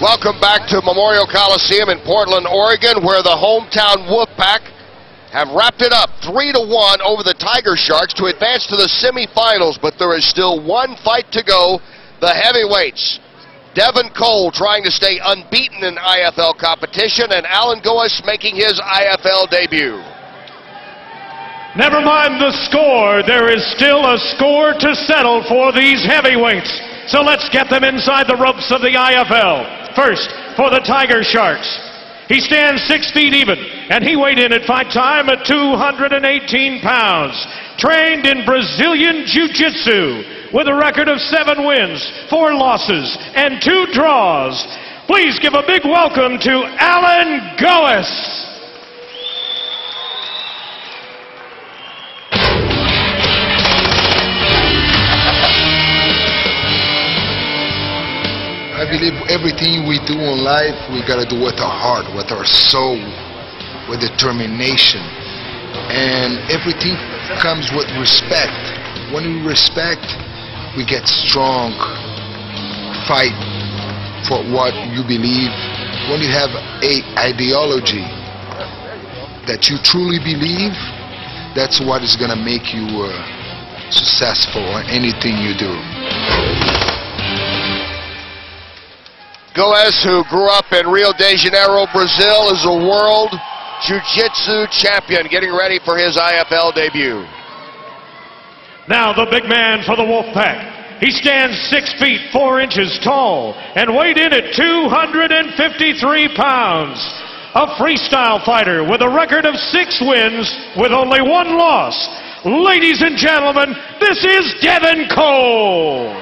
Welcome back to Memorial Coliseum in Portland, Oregon, where the hometown Wolfpack have wrapped it up 3-1 over the Tiger Sharks to advance to the semifinals, but there is still one fight to go. The heavyweights, Devin Cole trying to stay unbeaten in IFL competition, and Alan Goes making his IFL debut. Never mind the score, there is still a score to settle for these heavyweights. So let's get them inside the ropes of the IFL. First, for the Tiger Sharks. He stands 6 feet even, and he weighed in at fight time at 218 pounds. Trained in Brazilian Jiu-Jitsu with a record of 7 wins, 4 losses, and 2 draws. Please give a big welcome to Alan Goes. I believe everything we do in life, we gotta do with our heart, with our soul, with determination. And everything comes with respect. When we respect, we get strong. Fight for what you believe. When you have an ideology that you truly believe, that's what is gonna make you successful in anything you do. Goes, who grew up in Rio de Janeiro, Brazil, is a world jiu-jitsu champion, getting ready for his IFL debut. Now the big man for the Wolfpack. He stands 6 feet 4 inches tall and weighed in at 253 pounds. A freestyle fighter with a record of 6 wins with only 1 loss. Ladies and gentlemen, this is Devin Cole.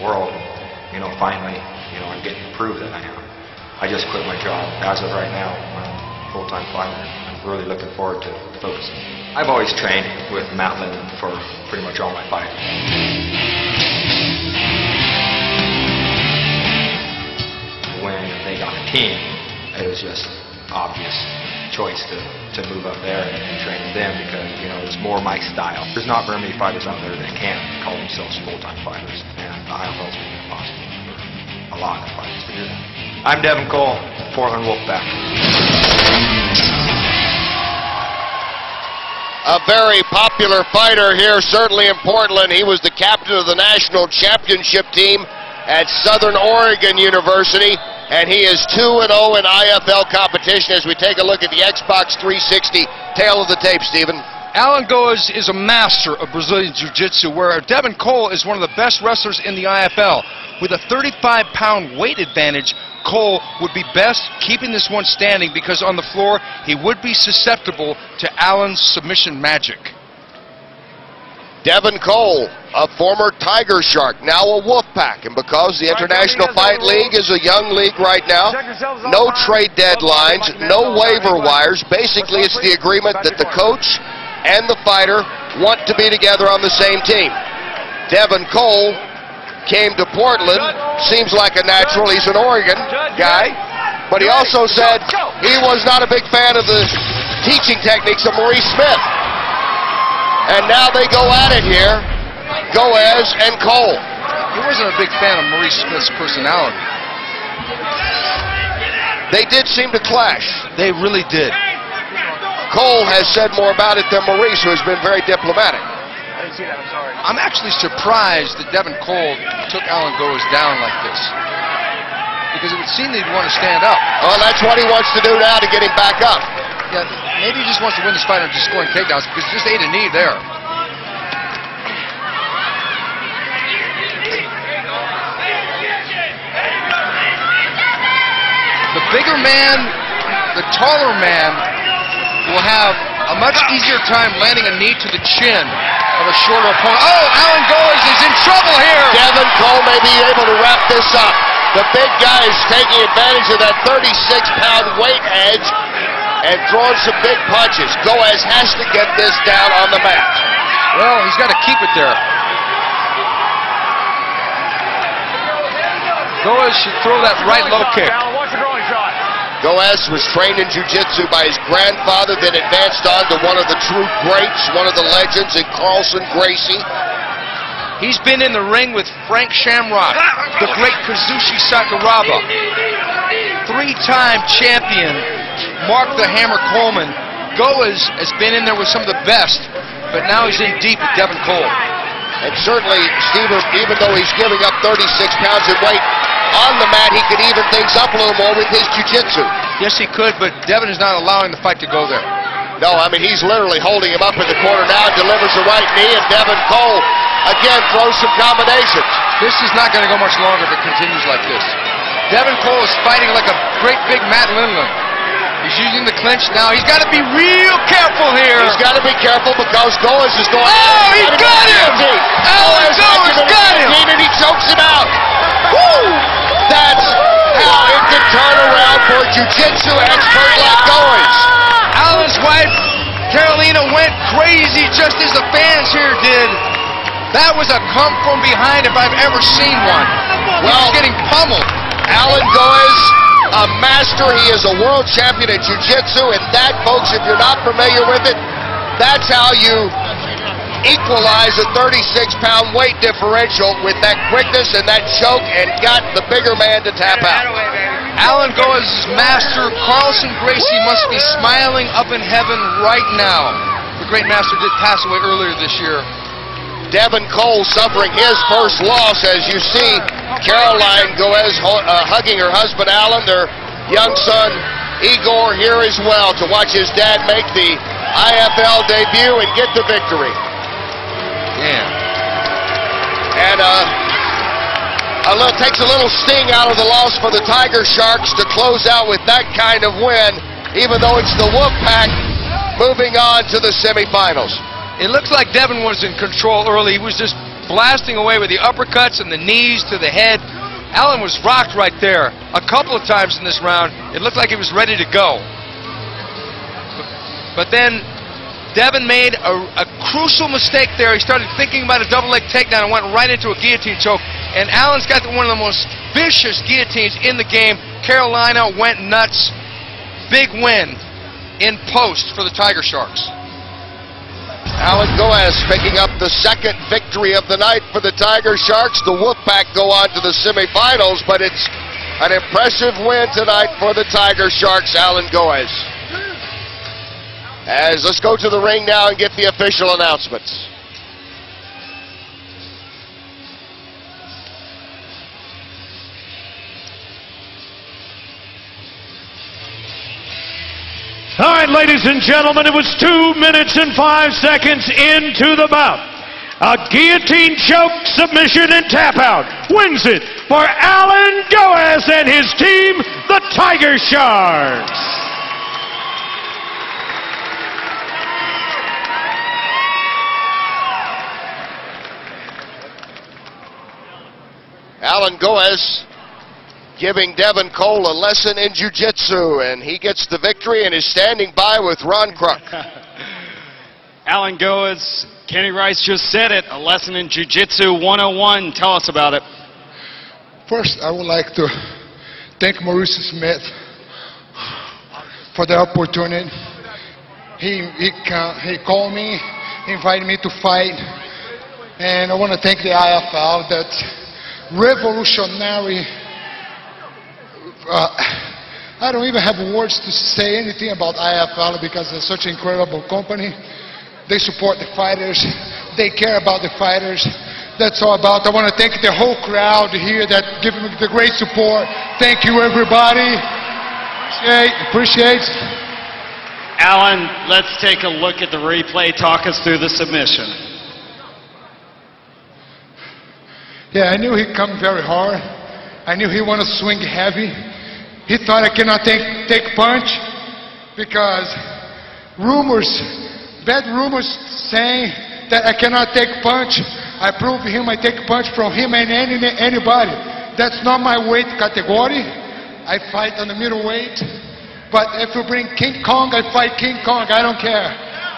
World, finally, I'm getting to prove that I am. I just quit my job. As of right now, I'm a full-time fighter. I'm really looking forward to focusing. I've always trained with Matt Lindland for pretty much all my fights. When they got a team, it was just obvious choice to move up there and train with them because, it's more my style. There's not very many fighters out there that can call themselves full-time fighters, and the IFL's making it possible for a lot of fighters to do that. I'm Devin Cole, Portland Wolfpack. A very popular fighter here, certainly in Portland. He was the captain of the national championship team at Southern Oregon University, and he is 2-0 in IFL competition as we take a look at the Xbox 360 tail of the tape, Stephen. Alan Goes is a master of Brazilian Jiu-Jitsu, where Devin Cole is one of the best wrestlers in the IFL. With a 35-pound weight advantage, Cole would be best keeping this one standing because on the floor, he would be susceptible to Alan's submission magic. Devin Cole, a former Tiger Shark, now a Wolfpack, and because the International Fight League is a young league right now, no trade deadlines, no waiver wires. Basically, it's the agreement that the coach and the fighter want to be together on the same team. Devin Cole came to Portland, seems like a natural. He's an Oregon guy, but he also said he was not a big fan of the teaching techniques of Maurice Smith. And now they go at it here, Goes and Cole. He wasn't a big fan of Maurice Smith's personality. They did seem to clash. They really did. Cole has said more about it than Maurice, who has been very diplomatic. I didn't see that, I'm sorry. I'm actually surprised that Devin Cole took Alan Goes down like this. Because it would seem that he'd want to stand up. Well, that's what he wants to do now to get him back up. Yeah, maybe he just wants to win this fight on just scoring takedowns because just ate a knee there. The bigger man, the taller man, will have a much easier time landing a knee to the chin of a shorter opponent. Oh, Alan Goes is in trouble here. Devin Cole may be able to wrap this up. The big guy is taking advantage of that 36-pound weight edge and throwing some big punches. Goes has to get this down on the mat. Well, he's got to keep it there. Goes should throw that right low kick. Watch the growing shot. Goes was trained in jiu-jitsu by his grandfather, then advanced on to one of the true greats, one of the legends in Carlson Gracie. He's been in the ring with Frank Shamrock, the great Kazushi Sakuraba, three-time champion Mark the Hammer Coleman. Goes has been in there with some of the best, but now he's in deep with Devin Cole. And certainly, Steve, even though he's giving up 36 pounds in weight on the mat, he could even things up a little more with his jiu-jitsu. Yes, he could, but Devin is not allowing the fight to go there. No, I mean, he's literally holding him up in the corner now, delivers the right knee, and Devin Cole again throws some combinations. This is not going to go much longer if it continues like this. Devin Cole is fighting like a great big Matt Lindland. He's using the clinch now. He's got to be real careful here. He's got to be careful because Goes is going. Oh, he got him! Alan Goes got him! And he chokes him out. Woo! That's how it can turn around for a jiu-jitsu expert like Goes. Alan's wife, Carolina, went crazy just as the fans here did. That was a come from behind if I've ever seen one. Well, he's getting pummeled. Alan Goes, a master. He is a world champion in jiu-jitsu, and that, folks, if you're not familiar with it, that's how you equalize a 36-pound weight differential with that quickness and that choke and got the bigger man to tap out. Alan Goes' master, Carlson Gracie, must be smiling up in heaven right now. The great master did pass away earlier this year. Devin Cole suffering his first loss, as you see Caroline Goes hugging her husband Alan, their young son Igor here as well to watch his dad make the IFL debut and get the victory. Yeah. And takes a little sting out of the loss for the Tiger Sharks to close out with that kind of win, even though it's the Wolfpack moving on to the semifinals. It looks like Devin was in control early. He was just blasting away with the uppercuts and the knees to the head. Alan was rocked right there a couple of times in this round. It looked like he was ready to go. But then Devin made a crucial mistake there. He started thinking about a double leg takedown and went right into a guillotine choke. And Alan's got one of the most vicious guillotines in the game. Carolina went nuts. Big win in post for the Tiger Sharks. Alan Goes picking up the second victory of the night for the Tiger Sharks. The Wolfpack go on to the semifinals, but it's an impressive win tonight for the Tiger Sharks, Alan Goes. Let's go to the ring now and get the official announcements. All right, ladies and gentlemen, it was 2 minutes and 5 seconds into the bout. A guillotine choke, submission, and tap out wins it for Alan Goes and his team, the Tiger Sharks. Alan Goes giving Devin Cole a lesson in jiu-jitsu, and he gets the victory and is standing by with Ron Kruk. Alan Goes, Kenny Rice just said it, a lesson in jiu-jitsu 101. Tell us about it. First, I would like to thank Maurice Smith for the opportunity. He called me, invited me to fight, and I want to thank the IFL, that revolutionary. I don't even have words to say anything about IFL because it's such an incredible company. They support the fighters. They care about the fighters. That's all about. I want to thank the whole crowd here that give me the great support. Thank you, everybody. Appreciate. Alan, let's take a look at the replay. Talk us through the submission. Yeah, I knew he'd come very hard. I knew he wanted to swing heavy. He thought I cannot take punch because bad rumors saying that I cannot take punch. I proved him I take punch from him and anybody. That's not my weight category. I fight on the middleweight. But if you bring King Kong, I fight King Kong. I don't care.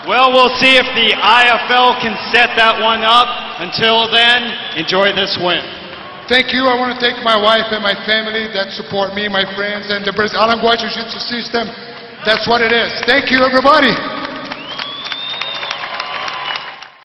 Well, we'll see if the IFL can set that one up. Until then, enjoy this win. Thank you. I want to thank my wife and my family that support me, my friends, and the Alan Goa Jiu-Jitsu system. That's what it is. Thank you, everybody.